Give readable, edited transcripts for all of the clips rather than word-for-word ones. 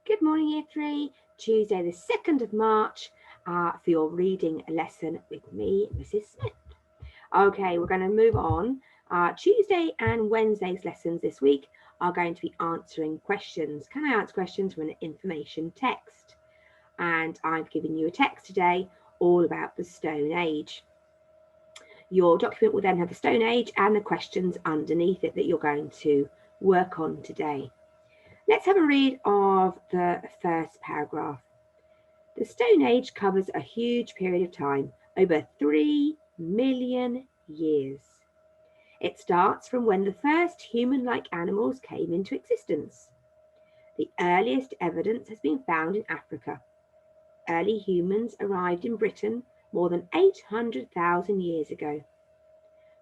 Good morning, Year 3. Tuesday the 2nd of March for your reading lesson with me, Mrs. Smith. Okay, we're going to move on. Tuesday and Wednesday's lessons this week are going to be answering questions. Can I answer questions from an information text? And I've given you a text today all about the Stone Age. Your document will then have the Stone Age and the questions underneath it that you're going to work on today. Let's have a read of the first paragraph. The Stone Age covers a huge period of time, over 3 million years. It starts from when the first human-like animals came into existence. The earliest evidence has been found in Africa. Early humans arrived in Britain more than 800,000 years ago.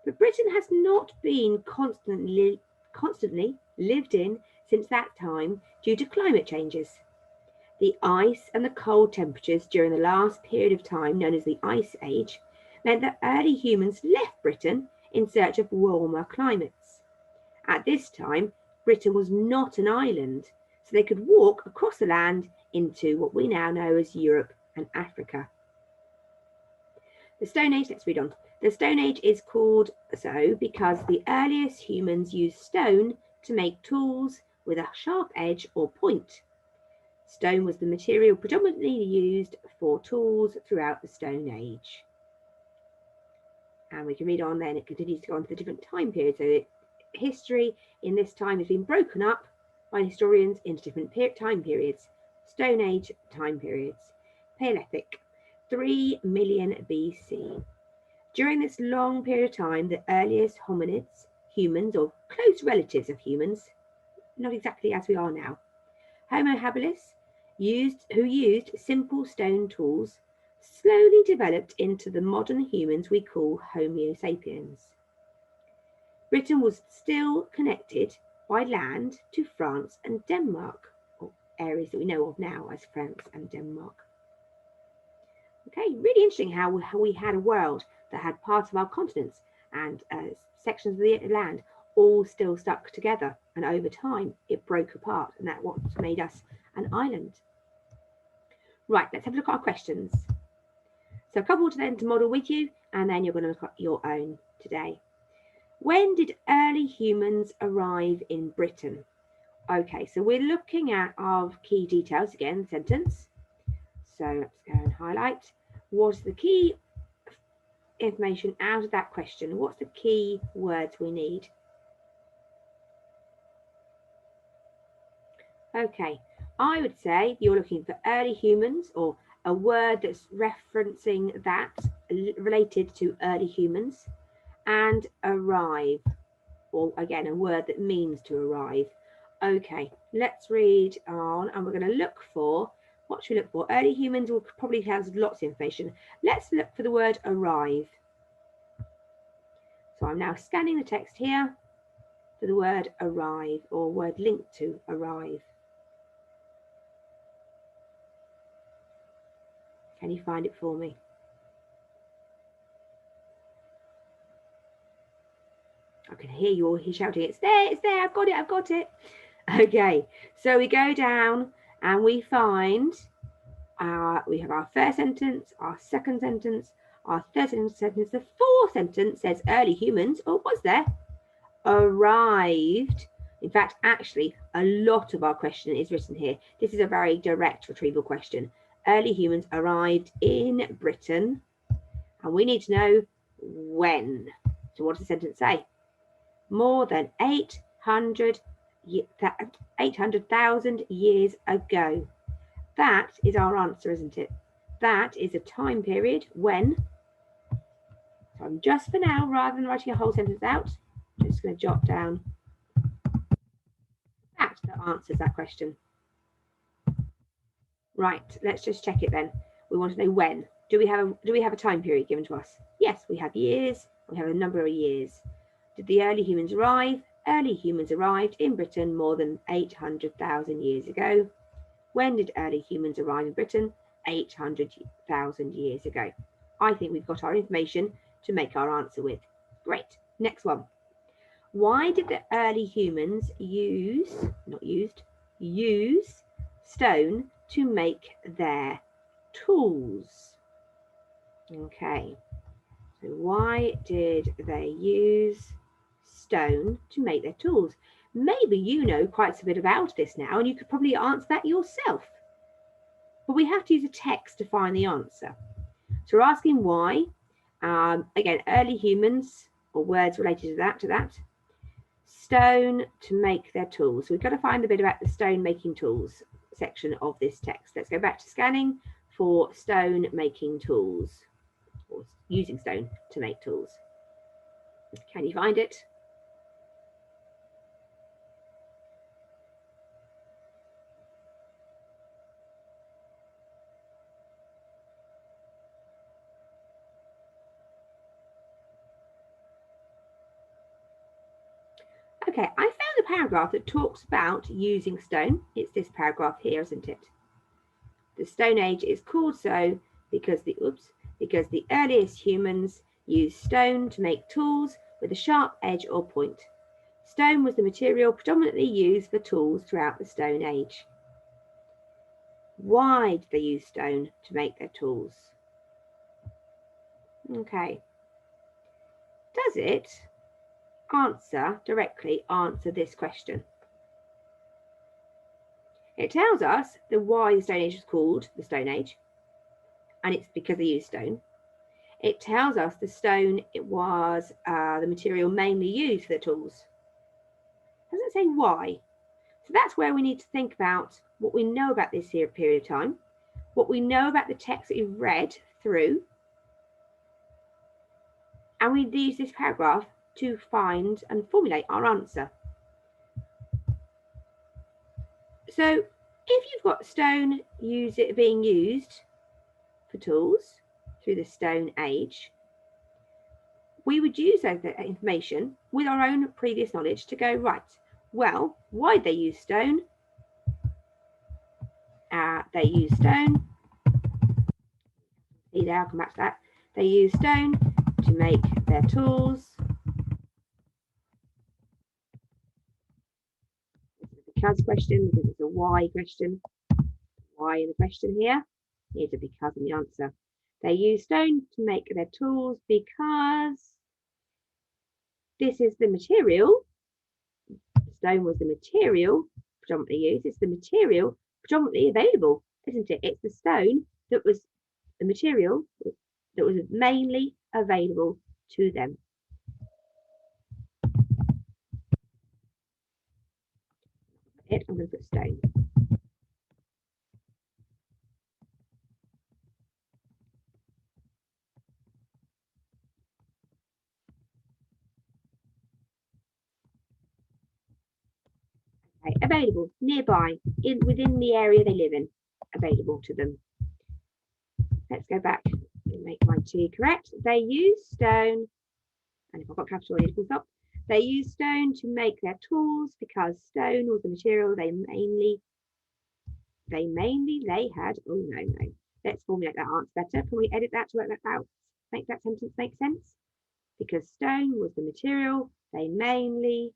But Britain has not been constantly lived in since that time due to climate changes. The ice and the cold temperatures during the last period of time, known as the Ice Age, meant that early humans left Britain in search of warmer climates. At this time, Britain was not an island, so they could walk across the land into what we now know as Europe and Africa. The Stone Age, let's read on. The Stone Age is called so because the earliest humans used stone to make tools with a sharp edge or point. Stone was the material predominantly used for tools throughout the Stone Age. And we can read on then, it continues to go on to the different time periods. So history in this time has been broken up by historians into different time periods. Stone Age time periods. Paleolithic, 3 million BC. During this long period of time, the earliest hominids, humans or close relatives of humans, not exactly as we are now, Homo habilis, who used simple stone tools, slowly developed into the modern humans we call Homo sapiens. Britain was still connected by land to France and Denmark, or areas that we know of now as France and Denmark. Okay, really interesting how we had a world that had parts of our continents and sections of the land all still stuck together, and over time it broke apart, and that's what made us an island. Right, let's have a look at our questions. So a couple to model with you, and then you're going to look at your own today. When did early humans arrive in Britain? Okay, so we're looking at our key details again, the sentence. So let's go and highlight. What's the key information out of that question? What's the key words we need? Okay, I would say you're looking for early humans or a word that's referencing that related to early humans, and arrive, or again, a word that means to arrive. Okay, let's read on, and we're going to look for, what should we look for? Early humans will probably have lots of information. Let's look for the word arrive. So I'm now scanning the text here for the word arrive, or word linked to arrive. Can you find it for me? I can hear you all shouting, it's there, I've got it. Okay, so we go down and we find, we have our first sentence, our second sentence, our third sentence. The fourth sentence says early humans, oh, what's there? Arrived. In fact, actually, a lot of our question is written here. This is a very direct retrieval question. Early humans arrived in Britain, and we need to know when. So what does the sentence say? More than 800,000 years ago. That is our answer, isn't it? That is a time period when, so I'm just for now, rather than writing a whole sentence out, I'm just going to jot down fact that answers that question. Right, let's just check it then. We want to know when. Do we have a time period given to us? Yes, we have years. We have a number of years. Did the early humans arrive? Early humans arrived in Britain more than 800,000 years ago. When did early humans arrive in Britain? 800,000 years ago. I think we've got our information to make our answer with. Great. Next one. Why did the early humans use stone to make their tools? Okay, so why did they use stone to make their tools? Maybe you know quite a bit about this now and you could probably answer that yourself. But we have to use a text to find the answer. So we're asking why. Again, early humans, or words related to that. Stone to make their tools. So we've got to find a bit about the stone making tools section of this text. Let's go back to scanning for stone making tools, or using stone to make tools. Can you find it? Okay, I found a paragraph that talks about using stone. It's this paragraph here, isn't it? The Stone Age is called so because the earliest humans used stone to make tools with a sharp edge or point. Stone was the material predominantly used for tools throughout the Stone Age. Why did they use stone to make their tools? Okay. Does it directly answer this question? It tells us that why the Stone Age was called the Stone Age, and it's because they used stone. It tells us the stone, it was the material mainly used for the tools. It doesn't say why. So that's where we need to think about what we know about this here period of time, what we know about the text that we've read through, and we use this paragraph to find and formulate our answer. So if you've got stone being used for tools through the Stone Age, we would use that information with our own previous knowledge to go, right, well, why did they use stone? They used stone. See there, I'll come back to that. They used stone to make their tools. This is a because question because it's a why question. Why in the question here? Here's a because in the answer. They used stone to make their tools because this is the material. Stone was the material predominantly used. It's the material predominantly available, isn't it? It's the stone that was the material that was mainly available to them. I'm going to put stone. Okay, available, nearby, within the area they live in, available to them. Let's go back and make my T correct. They use stone, and if I've got capital, I need to full stop. They use stone to make their tools because stone was the material they had. Oh no. Let's formulate that answer better. Can we edit that to work that out? Make that sentence make sense? Because stone was the material they mainly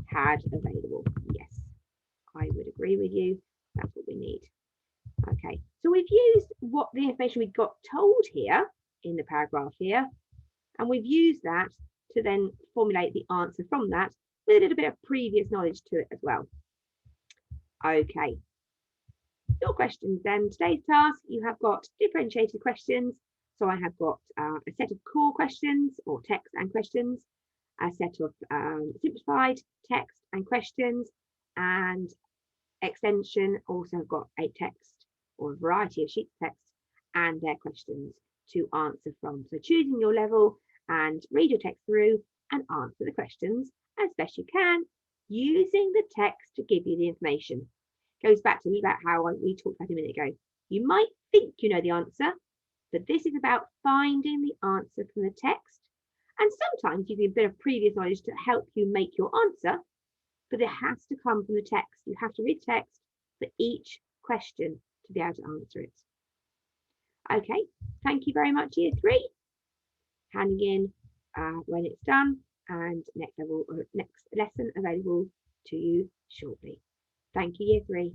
had available. Yes, I would agree with you. That's what we need. Okay, so we've used what the information we got told here in the paragraph here, and we've used that to then formulate the answer from that with a little bit of previous knowledge to it as well. Okay, your questions then. Today's task, you have got differentiated questions. So I have got a set of core questions or text and questions, a set of simplified text and questions, and extension also have got a text or a variety of sheets of text and their questions to answer from. So choosing your level and read your text through and answer the questions as best you can using the text to give you the information. Goes back to about how we talked about a minute ago. You might think you know the answer, but this is about finding the answer from the text. And sometimes you need a bit of previous knowledge to help you make your answer, but it has to come from the text. You have to read text for each question to be able to answer it. Okay, thank you very much, Year 3. Handing in when it's done, and next lesson available to you shortly. Thank you, Year 3.